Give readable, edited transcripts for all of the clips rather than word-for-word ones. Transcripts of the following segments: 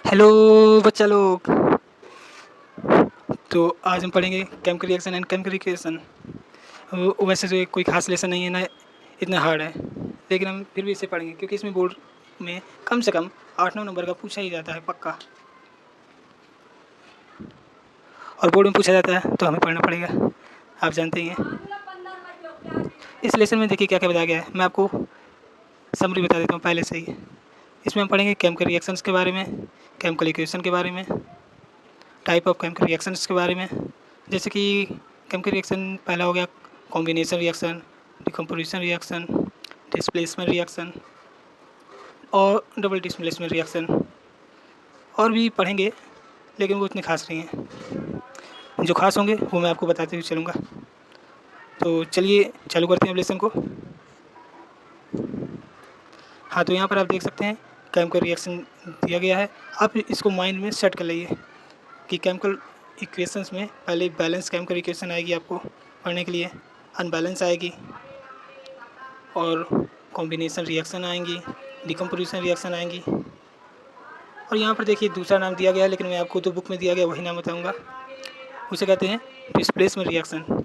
Hello बच्चा लोग। तो आज हम पढ़ेंगे chemical reaction and chemical reaction. वैसे तो ये कोई खास लेसन नहीं है ना, इतना हार्ड है, लेकिन हम फिर भी इसे पढ़ेंगे क्योंकि इसमें बोर्ड में कम से कम 8-9 नंबर का पूछा ही जाता है पक्का। और बोर्ड में पूछा जाता है तो हमें पढ़ना पड़ेगा, आप जानते ही हैं। इस लेसन में देखिए क्या क्या बताया गया है, मैं आपको समरी बता देता हूँ पहले से ही। इसमें हम पढ़ेंगे केमिकल रिएक्शंस के बारे में, केमिकल इक्वेशन के बारे में, टाइप ऑफ केमिकल रिएक्शंस के बारे में। जैसे कि केमिकल रिएक्शन पहला हो गया combination reaction, decomposition reaction, displacement reaction और डबल डिस्प्लेसमेंट रिएक्शन। और भी पढ़ेंगे लेकिन वो इतने खास नहीं हैं, जो खास होंगे वो मैं आपको बताते हुए चलूँगा। तो चलिए चालू करते हैं अब लेसन को। हाँ, तो यहाँ पर आप देख सकते हैं केमिकल रिएक्शन दिया गया है। आप इसको माइंड में सेट कर लीजिए कि केमिकल इक्वेशंस में पहले बैलेंस केमिकल इक्वेशन आएगी आपको पढ़ने के लिए, अनबैलेंस आएगी और कॉम्बिनेशन रिएक्शन आएंगी, डिकम्पोजिशन रिएक्शन आएंगी। और यहाँ पर देखिए दूसरा नाम दिया गया है, लेकिन मैं आपको तो बुक में दिया गया वही नाम बताऊँगा। उसे कहते हैं डिस्प्लेसमेंट रिएक्शन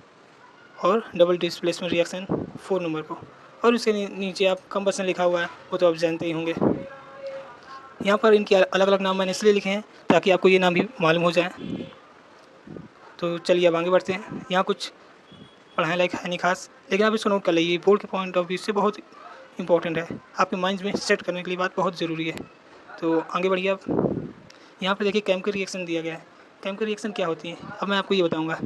और डबल डिस्प्लेसमेंट रिएक्शन 4 नंबर को। और उसके नीचे आप कंबसन लिखा हुआ है, वो तो आप जानते ही होंगे। यहाँ पर इनके अलग अलग नाम मैंने इसलिए लिखे हैं ताकि आपको ये नाम भी मालूम हो जाए। तो चलिए अब आगे बढ़ते हैं। यहाँ कुछ पढ़ाने लायक है नहीं खास, लेकिन आप इसको नोट कर लीजिए, बोर्ड के पॉइंट ऑफ व्यू से बहुत इंपॉर्टेंट है, आपके माइंड में सेट करने के लिए बात बहुत ज़रूरी है। तो आगे बढ़िए आप। यहाँ पर देखिए केमिकल रिएक्शन दिया गया है। केमिकल रिएक्शन क्या होती है अब मैं आपको ये बताऊँगा।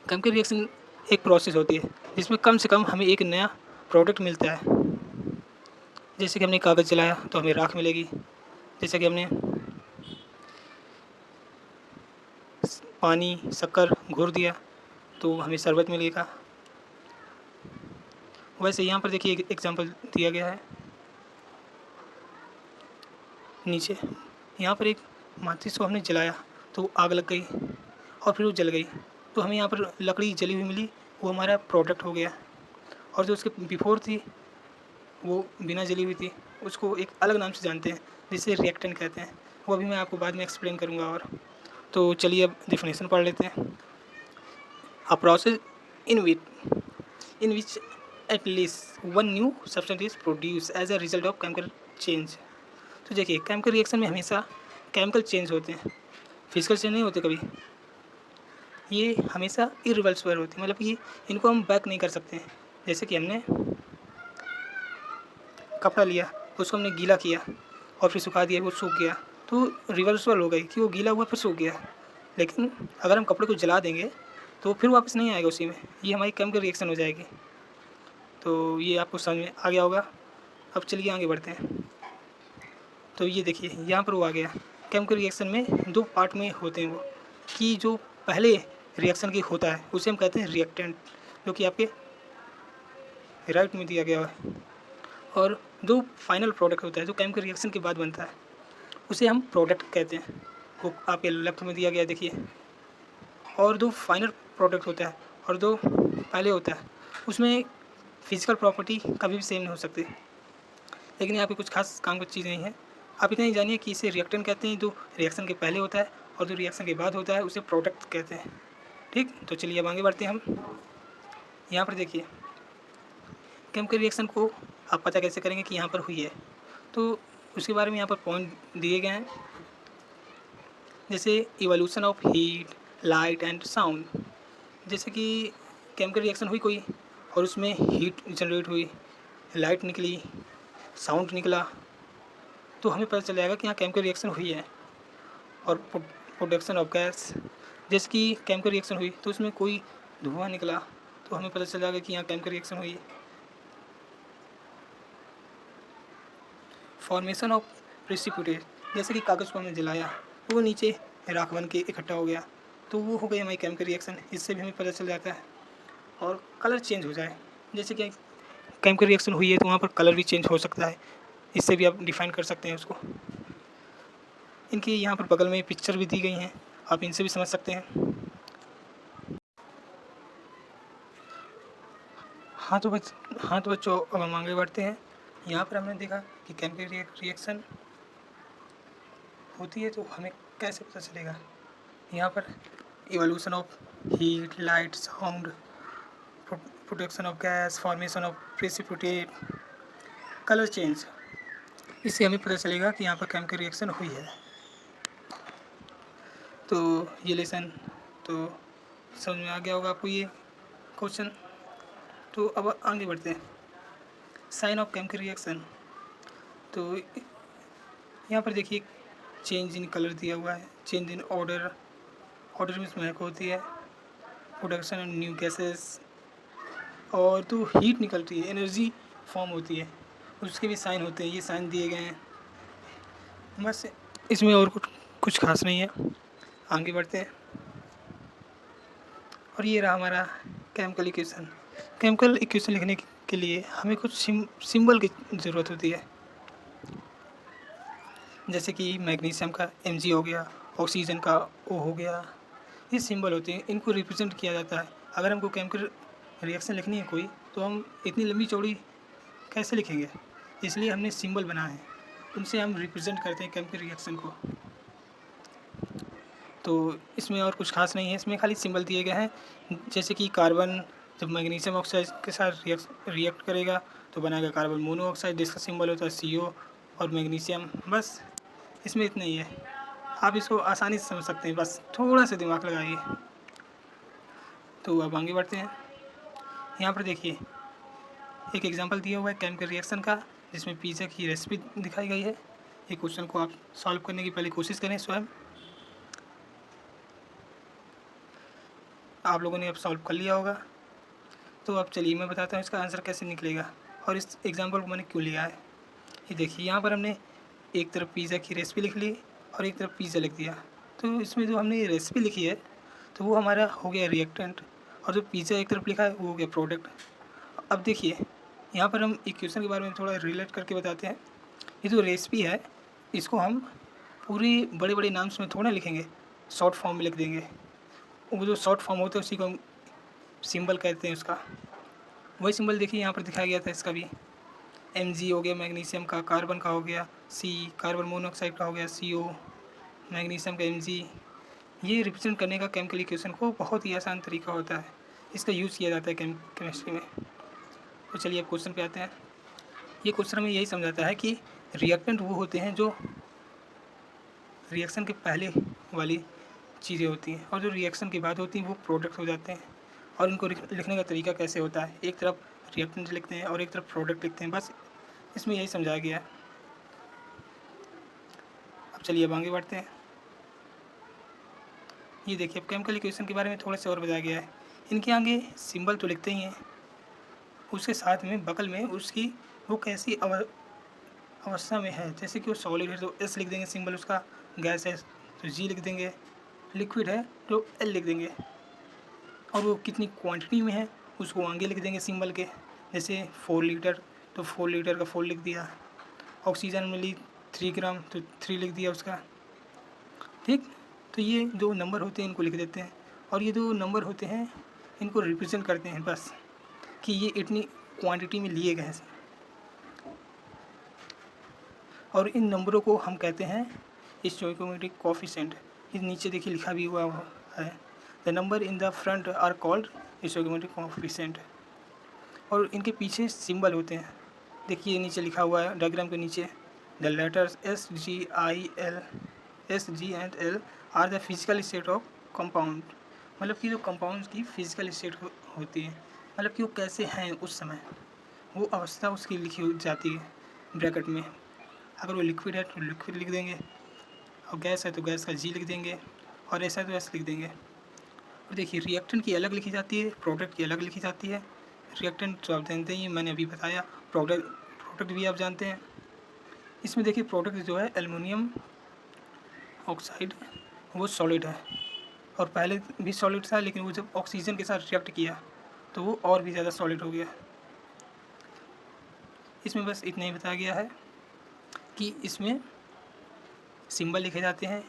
केमिकल रिएक्शन एक प्रोसेस होती है जिसमें कम से कम हमें एक नया प्रोडक्ट मिलता है। जैसे कि हमने कागज़ जलाया तो हमें राख मिलेगी, जैसे कि हमने पानी शक्कर घोर दिया तो हमें शरबत मिलेगा। वैसे यहाँ पर देखिए एक एग्जांपल दिया गया है नीचे। यहाँ पर एक माचिस को हमने जलाया तो आग लग गई और फिर वो जल गई, तो हमें यहाँ पर लकड़ी जली हुई मिली, वो हमारा प्रोडक्ट हो गया। और जो उसके बिफोर थी वो बिना जली हुई थी, उसको एक अलग नाम से जानते हैं जिसे रिएक्टेंट कहते हैं। वो अभी मैं आपको बाद में एक्सप्लेन करूँगा। और तो चलिए अब डिफिनेशन पढ़ लेते हैं। A process in which at least one new substance is produce as a result of chemical change. तो देखिए केमिकल रिएक्शन में हमेशा केमिकल चेंज होते हैं, फिजिकल चेंज नहीं होते कभी। ये हमेशा इरिवर्सिबल होते हैं, मतलब कि इनको हम बैक नहीं कर सकते हैं। जैसे कि हमने कपड़ा लिया, उसको हमने गीला किया और फिर सुखा दिया, वो सूख गया, तो रिवर्सिबल हो गई कि वो गीला हुआ फिर सूख गया। लेकिन अगर हम कपड़े को जला देंगे तो फिर वापस नहीं आएगा उसी में, ये हमारी केमिकल रिएक्शन हो जाएगी। तो ये आपको समझ में आ गया होगा। अब चलिए आगे बढ़ते हैं। तो ये देखिए यहाँ पर वो आ गया, केमिकल रिएक्शन में दो पार्ट में होते हैं वो, कि जो पहले रिएक्शन की होता है उसे हम कहते हैं रिएक्टेंट, जो कि आपके राइट में दिया गया है। और जो फाइनल प्रोडक्ट होता है जो केमिकल रिएक्शन के बाद बनता है उसे हम प्रोडक्ट कहते हैं, वो आपके लेफ्ट में दिया गया है देखिए। और जो फाइनल प्रोडक्ट होता है और जो पहले होता है उसमें फिजिकल प्रॉपर्टी कभी भी सेम नहीं हो सकती, लेकिन यहाँ पे कुछ खास काम की चीज़ नहीं है। आप इतना ही जानिए कि इसे रिएक्टेंट कहते हैं जो रिएक्शन के पहले होता है, और जो रिएक्शन के बाद होता है उसे प्रोडक्ट कहते हैं। ठीक, तो चलिए अब आगे बढ़ते हैं हम। यहाँ पर देखिए केमिकल रिएक्शन को आप पता कैसे करेंगे कि यहाँ पर हुई है, तो उसके बारे में यहाँ पर पॉइंट दिए गए हैं। जैसे evolution of heat, light and sound. जैसे कि केमिकल रिएक्शन हुई कोई और उसमें हीट जनरेट हुई, लाइट निकली, साउंड निकला, तो हमें पता चल जाएगा कि यहाँ केमिकल रिएक्शन हुई है। और प्रोडक्शन ऑफ गैस, जैसे कि केमिकल रिएक्शन हुई तो उसमें कोई धुआं निकला तो हमें पता चल जाएगा कि यहाँ केमिकल रिएक्शन हुई है। फॉर्मेशन ऑफ प्रेसिपिटेट, जैसे कि कागज़ को हमने जलाया तो वो नीचे राख बन के इकट्ठा हो गया, तो वो हो गई हमारी केमिकल रिएक्शन, इससे भी हमें पता चल जाता है। और कलर चेंज हो जाए, जैसे कि केमिकल रिएक्शन हुई है तो वहाँ पर कलर भी चेंज हो सकता है, इससे भी आप डिफाइन कर सकते हैं उसको। इनकी यहाँ पर बगल में पिक्चर भी दी गई हैं, आप इनसे भी समझ सकते हैं। हाँ तो बच्चों अब हम आगे बढ़ते हैं। यहाँ पर हमने देखा कि केमिकल रिएक्शन होती है तो हमें कैसे पता चलेगा। यहाँ पर evolution of heat, light, sound, production of gas, formation of precipitate, colour change, इससे हमें पता चलेगा कि यहाँ पर केमिकल रिएक्शन हुई है। तो ये लेसन तो समझ में आ गया होगा आपको ये क्वेश्चन। तो अब आगे बढ़ते हैं। साइन ऑफ केमिकल रिएक्शन, तो यहाँ पर देखिए चेंज इन कलर दिया हुआ है, चेंज इन ऑर्डर, ऑर्डर में महक होती है, प्रोडक्शन ऑफ न्यू गैसेस, और तो हीट निकलती है, एनर्जी फॉर्म होती है, उसके भी साइन होते हैं, ये साइन दिए गए हैं। बस इसमें और कुछ खास नहीं है। आगे बढ़ते हैं। और ये रहा हमारा केमिकल इक्वेशन। केमिकल इक्वेशन लिखने के लिए हमें कुछ सिंबल की ज़रूरत होती है, जैसे कि मैग्नीशियम का Mg हो गया, ऑक्सीजन का O हो गया, ये सिंबल होते हैं, इनको रिप्रेजेंट किया जाता है। अगर हमको केमिकल रिएक्शन लिखनी है कोई, तो हम इतनी लंबी चौड़ी कैसे लिखेंगे, इसलिए हमने सिंबल बनाए हैं, उनसे हम रिप्रेजेंट करते हैं केमिकल रिएक्शन को। तो इसमें और कुछ खास नहीं है, इसमें खाली सिंबल दिए गए हैं। जैसे कि कार्बन जब मैग्नीशियम ऑक्साइड के साथ रिएक्ट करेगा तो बनाएगा कार्बन मोनोऑक्साइड, जिसका सिंबल होता है CO और मैग्नीशियम। बस इसमें इतना ही है, आप इसको आसानी से समझ सकते हैं, बस थोड़ा सा दिमाग लगाइए। तो अब आगे बढ़ते हैं। यहाँ पर देखिए एक एग्जांपल दिया हुआ है केमिकल रिएक्शन का, जिसमें पिज़्ज़ा की रेसिपी दिखाई गई है। ये क्वेश्चन को आप सॉल्व करने की पहले कोशिश करें स्वयं। आप लोगों ने अब सॉल्व कर लिया होगा, तो अब चलिए मैं बताता हूँ इसका आंसर कैसे निकलेगा और इस एग्जांपल को मैंने क्यों लिया है। ये देखिए यहाँ पर हमने एक तरफ पिज़्ज़ा की रेसिपी लिख ली और एक तरफ पिज़्ज़ा लिख दिया। तो इसमें जो हमने रेसिपी लिखी है तो वो हमारा हो गया रिएक्टेंट, और जो पिज़्ज़ा एक तरफ लिखा है वो हो गया प्रोडक्ट। अब देखिए यहाँ पर हम इक्वेशन के बारे में थोड़ा रिलेट करके बताते हैं। ये जो रेसिपी है इसको हम पूरे बड़े बड़े नाम्स में थोड़ा लिखेंगे, शॉर्ट फॉर्म में लिख देंगे। वो जो शॉर्ट फॉर्म होता है उसी को हम सिंबल कहते हैं उसका। वही सिंबल देखिए यहाँ पर दिखाया गया था, इसका भी Mg हो गया मैग्नीशियम का, कार्बन का हो गया C, कार्बन मोनोऑक्साइड का हो गया CO, मैग्नीशियम का Mg। ये रिप्रेजेंट करने का केमिकल इक्वेशन को बहुत ही आसान तरीका होता है, इसका यूज़ किया जाता है केमिस्ट्री में। तो चलिए अब क्वेश्चन पे आते हैं। ये क्वेश्चन हमें यही समझाता है कि रिएक्टेंट वो होते हैं जो रिएक्शन के पहले वाली चीज़ें होती हैं, और जो रिएक्शन के बाद होती हैं वो प्रोडक्ट हो जाते हैं। और इनको लिखने का तरीका कैसे होता है, एक तरफ रिएक्टेंट लिखते हैं और एक तरफ प्रोडक्ट लिखते हैं, बस इसमें यही समझाया गया है। अब चलिए अब आगे बढ़ते हैं। ये देखिए अब केमिकल इक्वेशन के बारे में थोड़ा सा और बताया गया है। इनके आगे सिंबल तो लिखते ही हैं, उसके साथ में बगल में उसकी वो कैसी अवस्था में है। जैसे कि वो सॉलिड है तो S लिख देंगे सिंबल उसका, गैस है तो G लिख देंगे, लिक्विड है तो L लिख देंगे, और वो कितनी क्वांटिटी में है उसको आगे लिख देंगे सिंबल के। जैसे 4 लीटर तो 4 लीटर का 4 लिख दिया, ऑक्सीजन मिली 3 ग्राम तो 3 लिख दिया उसका, ठीक। तो ये जो नंबर होते हैं इनको लिख देते हैं, और ये जो नंबर होते हैं इनको रिप्रेजेंट करते हैं बस, कि ये इतनी क्वांटिटी में लिए गए हैं। और इन नंबरों को हम कहते हैं स्टोइकोमेट्रिक कोएफिशिएंट। ये नीचे देखिए लिखा भी हुआ है, the number in the front are called stoichiometric coefficient. और इनके पीछे सिंबल होते हैं, देखिए नीचे लिखा हुआ है डायग्राम के नीचे, the letters S G and L R the physical state of compound. मतलब कि जो कंपाउंड की फिजिकल स्टेट होती है, मतलब कि वो कैसे हैं उस समय, वो अवस्था उसकी लिखी जाती है ब्रैकेट में। अगर वो लिक्विड है तो लिक्विड लिख देंगे, और गैस है तो गैस का G लिख देंगे, और ऐसा तो S लिख देंगे। और देखिए रिएक्टेंट की अलग लिखी जाती है, प्रोडक्ट की अलग लिखी जाती है। रिएक्टेंट तो आप जानते ही, मैंने अभी बताया, प्रोडक्ट भी आप जानते हैं। इसमें देखिए प्रोडक्ट जो है एल्युमिनियम ऑक्साइड वो सॉलिड है, और पहले भी सॉलिड था, लेकिन वो जब ऑक्सीजन के साथ रिएक्ट किया तो वो और भी ज़्यादा सॉलिड हो गया। इसमें बस इतना ही बताया गया है कि इसमें सिंबल लिखे जाते हैं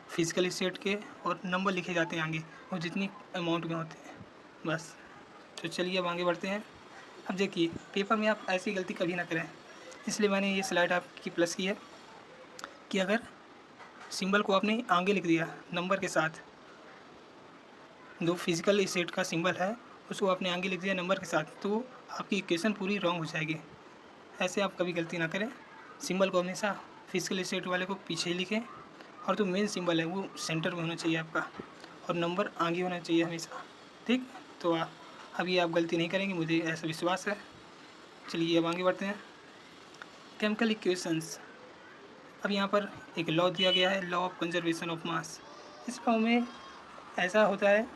फिजिकल स्टेट के, और नंबर लिखे जाते हैं आगे वो जितनी अमाउंट में होते हैं, बस। तो चलिए अब आगे बढ़ते हैं। अब देखिए पेपर में आप ऐसी गलती कभी ना करें, इसलिए मैंने ये स्लाइड आपकी प्लस की है कि अगर सिंबल को आपने आगे लिख दिया नंबर के साथ, जो फिजिकल स्टेट का सिंबल है उसको आपने आगे लिख दिया नंबर के साथ, तो आपकी इक्वेशन पूरी रॉन्ग हो जाएगी। ऐसे आप कभी गलती ना करें। सिंबल को हमेशा फिजिकल स्टेट वाले को पीछे लिखें, और जो मेन सिंबल है वो सेंटर में होना चाहिए आपका, और नंबर आगे होना चाहिए हमेशा। ठीक, तो अभी आप गलती नहीं करेंगे, मुझे ऐसा विश्वास है। चलिए अब आगे बढ़ते हैं। Chemical equations. अब यहाँ पर एक लॉ दिया गया है, law of conservation of mass. इस लॉ में ऐसा होता है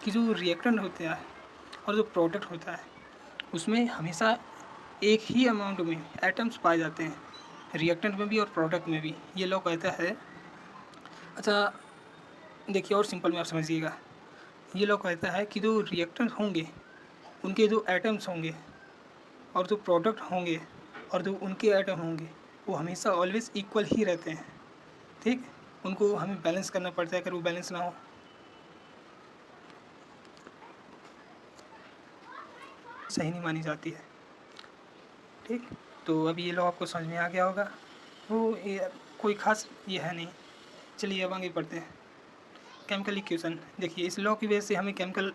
कि जो रिएक्टेंट होते हैं और जो प्रोडक्ट होता है उसमें हमेशा एक ही अमाउंट में एटम्स पाए जाते हैं, रिएक्टेंट में भी और प्रोडक्ट में भी। ये लॉ कहता है, अच्छा देखिए और सिंपल में आप समझिएगा, ये लॉ कहता है कि जो रिएक्टेंट होंगे उनके जो एटम्स होंगे और जो प्रोडक्ट होंगे और जो उनके एटम होंगे वो हमेशा ऑलवेज इक्वल ही रहते हैं। ठीक, उनको हमें बैलेंस करना पड़ता है, अगर वो बैलेंस ना हो सही नहीं मानी जाती है। ठीक, तो अभी ये लॉ आपको समझ में आ गया होगा, वो कोई ख़ास ये है नहीं। चलिए अब आगे बढ़ते हैं। Chemical equation. देखिए इस लॉ की वजह से हमें केमिकल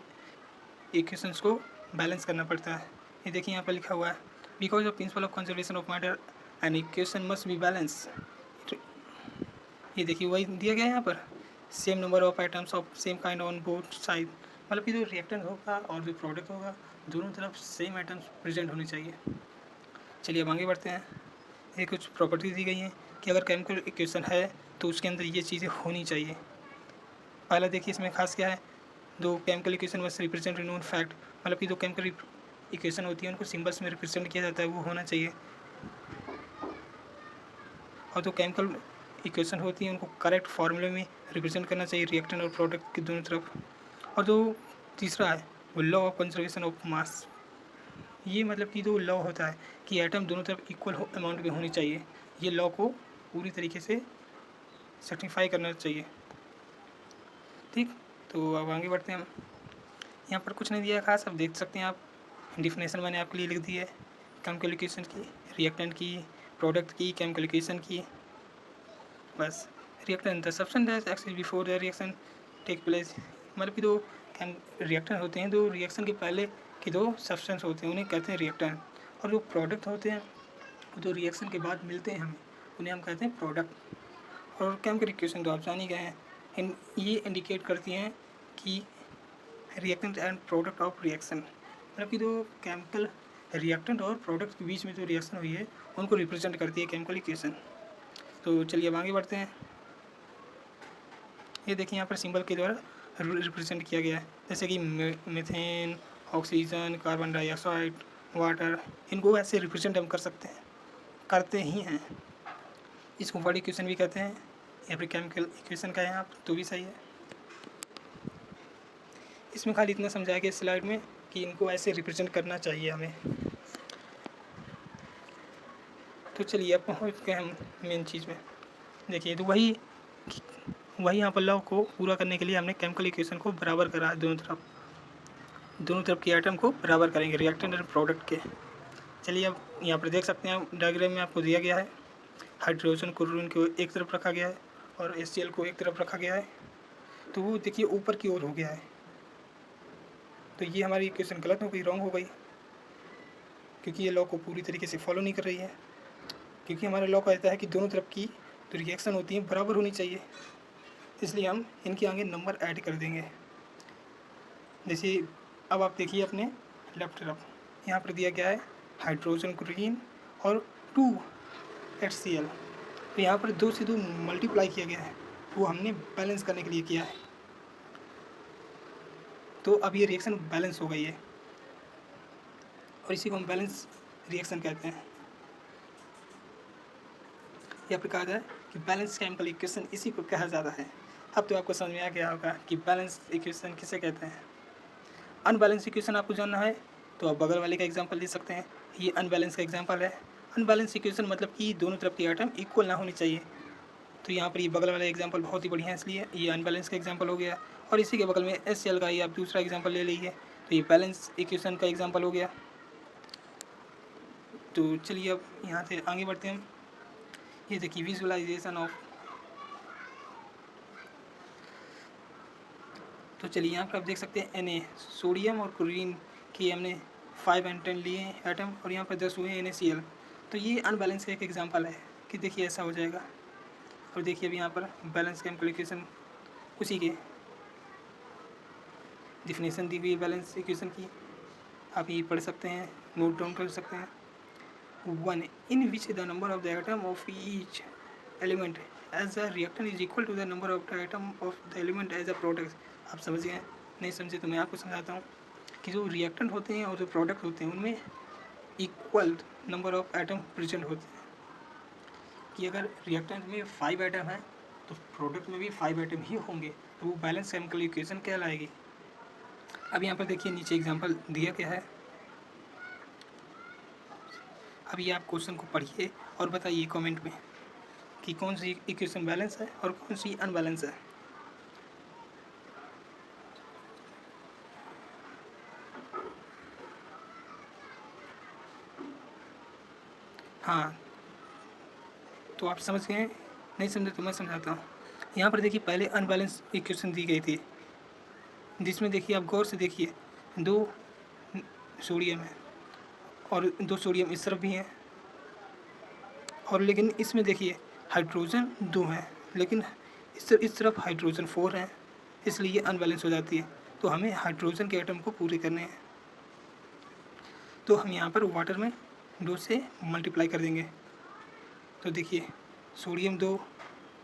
इक्वेशंस को बैलेंस करना पड़ता है। ये देखिए यहाँ पर लिखा हुआ है, because of principle of conservation of matter an equation must be balance. ये देखिए वही दिया गया है यहाँ पर, same number of items of same kind on both side. मतलब कि जो रिएक्टेंट होगा और जो प्रोडक्ट होगा दोनों तरफ सेम आइटम्स प्रेजेंट होने चाहिए। चलिए अब आगे बढ़ते हैं। ये कुछ प्रॉपर्टी दी गई हैं कि अगर केमिकल इक्वेशन है तो उसके अंदर ये चीज़ें होनी चाहिए। पहला देखिए इसमें खास क्या है, दो chemical equation must represent known fact. मतलब कि जो केमिकल इक्वेशन होती है उनको सिंबल्स में रिप्रेजेंट किया जाता है, वो होना चाहिए। और जो केमिकल इक्वेशन होती है उनको करेक्ट फार्मूले में रिप्रेजेंट करना चाहिए, रिएक्टेंट और प्रोडक्ट के दोनों तरफ। और जो तीसरा है वो law of conservation of mass. ये मतलब कि जो लॉ होता है कि एटम दोनों तरफ इक्वल अमाउंट में होनी चाहिए, ये लॉ को पूरी तरीके से सेटिस्फाई करना चाहिए। ठीक, तो अब आगे बढ़ते हैं हम। यहाँ पर कुछ नहीं दिया है खास, अब देख सकते हैं आप, डिफिनेशन मैंने आपके लिए लिख दी है केमिकल इक्वेशन की, रिएक्टेंट की, प्रोडक्ट की, केमिकल इक्वेशन की। बस reactant the substance that exist before the reaction take place. मतलब कि दो रिएक्टेंट होते हैं, दो रिएक्शन के पहले के दो सब्सटेंस होते हैं, उन्हें कहते हैं रिएक्टेंट। और जो प्रोडक्ट होते हैं जो रिएक्शन के बाद मिलते हैं हमें, उन्हें हम कहते हैं प्रोडक्ट। और केमिकल इक्वेशन तो आप जान ही गए हैं, ये इंडिकेट करती हैं कि reactant and product of reaction. मतलब कि जो केमिकल रिएक्टेंट और प्रोडक्ट के बीच में जो रिएक्शन हुई है उनको रिप्रेजेंट करती है केमिकल इक्वेशन। तो चलिए अब आगे बढ़ते हैं। ये देखिए यहाँ पर सिंबल के द्वारा रिप्रेजेंट किया गया है, जैसे कि methane, oxygen, carbon dioxide, water, इनको ऐसे रिप्रेजेंट हम कर सकते हैं, करते ही हैं। इसको वर्ड इक्वेशन भी कहते हैं, या फिर केमिकल इक्वेशन कहें आप तो भी सही है। इसमें खाली इतना समझाया गया स्लाइड में कि इनको ऐसे रिप्रेजेंट करना चाहिए हमें। तो चलिए अब पहुँच गए हम मेन चीज़ में। देखिए तो वही यहाँ पर लॉ को पूरा करने के लिए हमने केमिकल इक्वेशन को बराबर करा है, दोनों तरफ के आइटम को बराबर करेंगे रिएक्टेंट और प्रोडक्ट के। चलिए अब यहाँ पर देख सकते हैं डायग्राम में आपको दिया गया है, हाइड्रोजन क्लोरीन को एक तरफ रखा गया है और HCl को एक तरफ रखा गया है। तो वो देखिए ऊपर की ओर हो गया है, तो ये हमारी इक्वेशन गलत हो गई, रॉन्ग हो गई, क्योंकि ये लॉ को पूरी तरीके से फॉलो नहीं कर रही है। क्योंकि हमारा लॉ कहता है कि दोनों तरफ की जो रिएक्शन होती है बराबर होनी चाहिए, इसलिए हम इनके आगे नंबर ऐड कर देंगे। जैसे अब आप देखिए अपने लेफ्ट तरफ, यहाँ पर दिया गया है हाइड्रोजन क्लोरीन और 2 HCl। तो यहाँ पर 2 से 2 मल्टीप्लाई किया गया है, वो हमने बैलेंस करने के लिए किया है। तो अब ये रिएक्शन बैलेंस हो गई है, और इसी को हम बैलेंस रिएक्शन कहते हैं। यह प्रकार है कि बैलेंस केमिकल इक्वेशन इसी को कहा जाता है। अब तो आपको समझ में आ गया होगा कि बैलेंस इक्वेशन किसे कहते हैं। अनबैलेंस इक्वेशन आपको जानना है तो आप बगल वाले का एग्जांपल दे सकते हैं, ये अनबैलेंस का एग्जांपल है। अनबैलेंस इक्वेशन मतलब कि दोनों तरफ की आइटम इक्वल ना होनी चाहिए। तो यहाँ पर ये बगल वाला एग्जांपल बहुत ही बढ़िया है, इसलिए ये अनबैलेंस का एग्जांपल हो गया। और इसी के बगल में HCl का ही आप दूसरा एग्जांपल ले लीजिए, तो ये बैलेंस इक्वेशन का एग्जांपल हो गया। तो चलिए अब यहाँ से आगे बढ़ते हैं हम। ये देखिए विजुअलाइजेशन ऑफ तो चलिए यहाँ पर आप देख सकते हैं Na, सोडियम और क्लोरीन की हमने 5 and 10 लिए हैं एटम, और यहाँ पर 10 हुए हैं NaCl। तो ये अनबैलेंस का एक एग्जांपल है कि देखिए ऐसा हो जाएगा। और देखिए अभी यहाँ पर बैलेंस कैलकुलेशन उसी के डिफिनेशन दी हुई है बैलेंस इक्वेशन की, आप ये पढ़ सकते हैं, नोट डाउन कर सकते हैं। 1 in which the number of the atom of each element as a reactant is equal to the number of the atom of the element as a product। आप समझ गए? नहीं समझे तो मैं आपको समझाता हूँ कि जो रिएक्टेंट होते हैं और जो प्रोडक्ट होते हैं उनमें equal number of atom present होते हैं। कि अगर रिएक्टेंट में 5 एटम है तो प्रोडक्ट में भी 5 एटम ही होंगे, तो वो बैलेंस केमिकल इक्वेशन कहलाएगी। अब यहाँ पर देखिए नीचे एग्जांपल दिया गया है। अभी आप क्वेश्चन को पढ़िए और बताइए कमेंट में कि कौन सी इक्वेशन बैलेंस है और कौन सी अनबैलेंस है। हाँ, तो आप समझ गए? नहीं समझे तो मैं समझाता हूँ। यहाँ पर देखिए पहले अनबैलेंस इक्वेशन दी गई थी, जिसमें देखिए आप गौर से देखिए 2 सोडियम है और 2 सोडियम इस तरफ भी हैं, और लेकिन इसमें देखिए हाइड्रोजन 2 हैं, लेकिन इस तरफ हाइड्रोजन 4 हैं, इसलिए ये अनबैलेंस हो जाती है। तो हमें हाइड्रोजन के एटम को पूरे करने हैं, तो हम यहाँ पर वाटर में 2 से मल्टीप्लाई कर देंगे। तो देखिए सोडियम 2,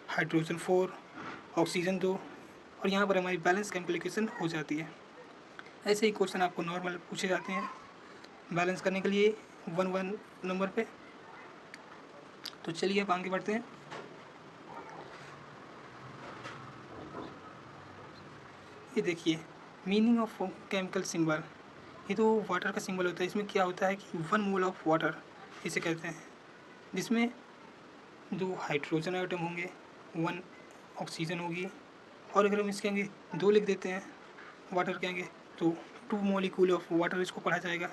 हाइड्रोजन 4, ऑक्सीजन 2, और यहाँ पर हमारी बैलेंस कैलकुलेशन हो जाती है। ऐसे ही क्वेश्चन आपको नॉर्मल पूछे जाते हैं बैलेंस करने के लिए 1 नंबर पे। तो चलिए अब आगे बढ़ते हैं। ये देखिए मीनिंग ऑफ केमिकल सिंबल, ये तो वाटर का सिंबल होता है। इसमें क्या होता है कि 1 मोल ऑफ वाटर इसे कहते हैं, जिसमें 2 हाइड्रोजन आइटम होंगे, 1 ऑक्सीजन होगी, और अगर हम इसके आगे 2 लिख देते हैं वाटर के आगे तो 2 मॉलिक्यूल ऑफ वाटर इसको पढ़ा जाएगा,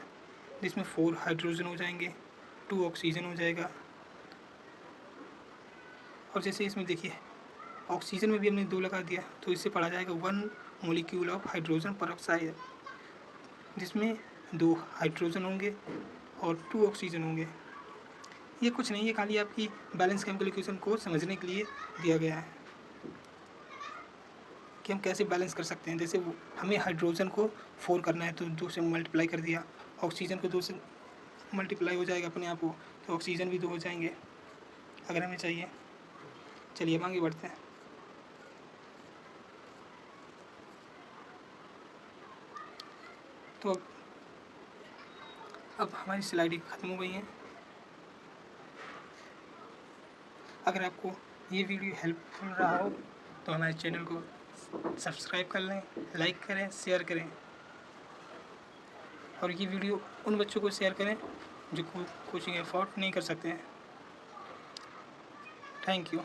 जिसमें 4 हाइड्रोजन हो जाएंगे, 2 ऑक्सीजन हो जाएगा। और जैसे इसमें देखिए ऑक्सीजन में भी हमने 2 लगा दिया तो इससे पढ़ा जाएगा 1 मॉलिक्यूल ऑफ हाइड्रोजन परऑक्साइड, जिसमें 2 हाइड्रोजन होंगे और 2 ऑक्सीजन होंगे। ये कुछ नहीं है, खाली आपकी बैलेंस केमिकल इक्वेशन को समझने के लिए दिया गया है कि हम कैसे बैलेंस कर सकते हैं। जैसे वो हमें हाइड्रोजन को 4 करना है तो 2 से मल्टीप्लाई कर दिया, ऑक्सीजन को 2 से मल्टीप्लाई हो जाएगा अपने आप को, तो ऑक्सीजन भी 2 हो जाएंगे अगर हमें चाहिए। चलिए अब आगे बढ़ते हैं। तो अब हमारी स्लाइड ख़त्म हो गई है। अगर आपको ये वीडियो हेल्पफुल रहा हो तो हमारे चैनल को सब्सक्राइब कर लें, लाइक करें, शेयर करें, और ये वीडियो उन बच्चों को शेयर करें जो कोचिंग अफोर्ड नहीं कर सकते हैं। Thank you.